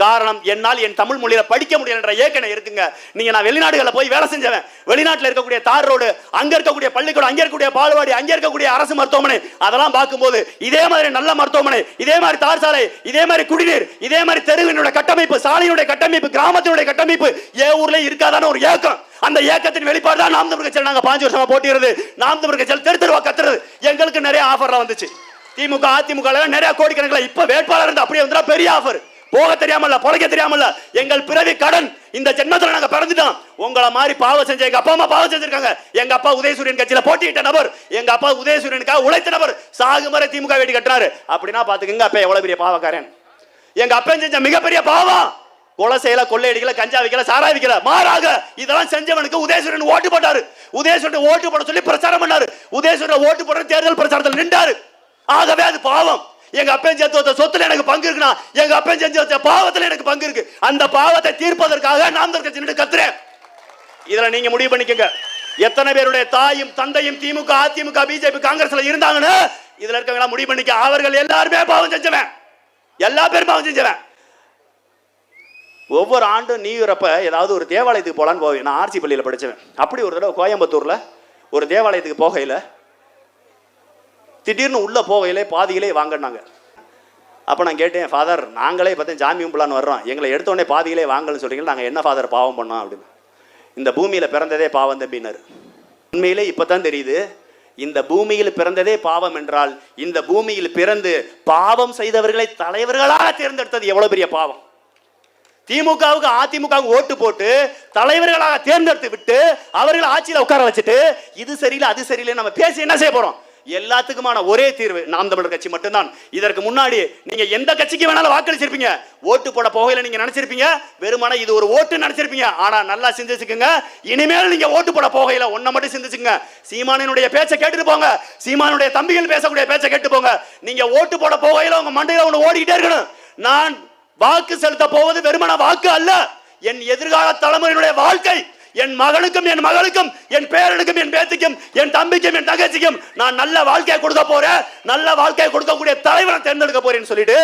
காரணம் என்னால் என் தமிழ் மொழியில படிக்க முடியலன்ற ஏக்கனை இருக்குங்க. நீங்க நான் வெளிநாடுகளில் போய் வேலை செஞ்சவன். வெளிநாட்டில் இருக்கக்கூடிய தார் ரோடு, அங்க இருக்கக்கூடிய பள்ளிக்கூடம், அங்க இருக்கக்கூடிய பால்வாடி, அங்க இருக்கக்கூடிய அரசு மருத்துவமனை, அதெல்லாம் பார்க்கும்போது இதே மாதிரி நல்ல மருத்துவமனை, இதே மாதிரி தார் சாலை, இதே மாதிரி குடிநீர், இதே மாதிரி தெருவினுடைய கட்டமைப்பு, சாலையினுடைய கட்டமைப்பு, கிராமத்தினுடைய கட்டமைப்பு ஊர்ல இருக்காதான ஒரு ஏக்கம். அந்த ஏக்கத்தின் வெளிப்பாடு தான் நாம் தமிழர் கட்சியில் நாங்க 5 வருஷமா போட்டியிறது. நாம் தமிழர் கட்சியில் தெரு தெருவா கத்துறது. எங்களுக்கு நிறைய ஆஃபர்லாம் வந்துச்சு. திமுக அதிமுக நிறைய கோடிக்கணக்கில் இப்ப வேட்பாளர் இருந்து அப்படியே வந்தா பெரிய ஆஃபர். போக தெரியாமல்ல, பொழைக்க தெரியாமல்ல, எங்கள் பிறவி கடன். இந்த ஜென்மத்தில் நாங்க பிறந்துட்டோம். உங்களை மாதிரி பாவம் செஞ்ச எங்க அப்பா அம்மா பாவம் செஞ்சிருக்காங்க. எங்க அப்பா உதயசூரியன் கட்சியில போட்டியிட்ட நபர், எங்க அப்பா உதயசூரியனுக்காக உழைத்த நபர், சாகுமறை திமுக வேடி கட்டினாரு. அப்படின்னா பாத்துக்கங்க அப்பா எவ்வளவு பெரிய பாவக்காரன். எங்க அப்பா செஞ்ச மிகப்பெரிய பாவம் கொலை செய்யல, கொள்ளையடிக்கல, கஞ்சா வைக்கல, சாராய வைக்கல. மாறாக இதெல்லாம் செஞ்சவனுக்கு உதயசூரியன் ஓட்டு போட்டாரு. உதயசூரியன் ஓட்டு போட சொல்லி பிரச்சாரம் பண்ணாரு. உதயசூரியன் ஓட்டு போட தேர்தல் பிரச்சாரத்தில் நின்றாரு. ஆகவே அது பாவம். எங்க அப்பன் சேர்த்து வச்ச சொத்துல எனக்கு பங்கு இருக்குன்னா, எங்க அப்பன் செஞ்சு வச்ச பாவத்துல எனக்கு பங்கு இருக்கு. அந்த பாவத்தை தீர்ப்பதற்காக நாம் தமிழர் கட்சி கத்துறேன். இதுல நீங்க முடிவு பண்ணிக்கங்க. எத்தனை பேருடைய தாயும் தந்தையும் திமுக அதிமுக பிஜேபி காங்கிரஸ்ல இருந்தாங்கன்னு இதுல இருக்கவங்க முடிவு பண்ணிக்க. அவர்கள் எல்லாருமே பாவம் செஞ்சவன். எல்லா பேரும் பாவம் செஞ்சவன். ஒவ்வொரு ஆண்டும் நியூ இயர் அப்ப ஏதாவது ஒரு தேவாலயத்துக்கு போலான்னு போவேன். நான் ஆர்சி பள்ளியில படிச்சவன். அப்படி ஒரு தடவை கோயம்புத்தூர்ல ஒரு தேவாலயத்துக்கு போகையில திடீர்னு உள்ள போகையிலே பாதியிலே வாங்கினாங்க. அப்போ நான் கேட்டேன், ஃபாதர் நாங்களே பார்த்தேன் ஜாமி கும்பலான்னு வர்றோம், எங்களை எடுத்தோடனே பாதியிலே வாங்கலன்னு சொல்றீங்க, நாங்கள் என்ன ஃபாதர் பாவம் பண்ணோம் அப்படின்னு. இந்த பூமியில் பிறந்ததே பாவம் தம்பினார். உண்மையிலே இப்போ தான் தெரியுது, இந்த பூமியில் பிறந்ததே பாவம் என்றால் இந்த பூமியில் பிறந்து பாவம் செய்தவர்களை தலைவர்களாக தேர்ந்தெடுத்தது எவ்வளவு பெரிய பாவம். திமுகவுக்கு அதிமுகவுக்கு ஓட்டு போட்டு தலைவர்களாக தேர்ந்தெடுத்து விட்டு அவர்களை ஆட்சியில் உட்கார வச்சுட்டு இது சரியில்லை அது சரியில்லை நம்ம பேசி என்ன செய்ய போறோம்? எல்லாத்துக்குமான ஒரே தீர்வு நாம் தமிழர் கட்சி மட்டும்தான். இதற்கு முன்னாடி நீங்க எந்த கட்சிக்கு வேணாலும் வாக்களிச்சிருப்பீங்க. ஓட்டு போட போகையில நீங்க நினைச்சிருப்பீங்க வெறுமனே இது ஒரு ஓட்டு நினைச்சிருப்பீங்க. ஆனா நல்லா சிந்திச்சுக்குங்க, இனிமேல் நீங்க ஓட்டு போட போகையில ஒன்ன மட்டும் சிந்திச்சுங்க. சீமானினுடைய பேச்சை கேட்டுட்டு போங்க. சீமானுடைய தம்பிகள் பேசக்கூடிய பேச்சை கேட்டு போங்க. நீங்க ஓட்டு போட போகையில உங்க மண்டையில ஒண்ணு ஓடிக்கிட்டே இருக்கணும். நான் வாக்கு செலுத்த போவது வெறுமன வாக்கு அல்ல, என் எதிர்கால தலைமுறையினுடைய வாழ்க்கை. என் மகனுக்கும் என் மகளுக்கும் என் பேரனுக்கும் என் பேத்திக்கும் என் தம்பிக்கும் என் தங்கச்சிக்கும் நான் நல்ல வாழ்க்கையை கொடுக்க போறேன். நல்ல வாழ்க்கையை கொடுக்கக்கூடிய தலைவரை தேர்ந்தெடுக்க போறேன்னு சொல்லிட்டு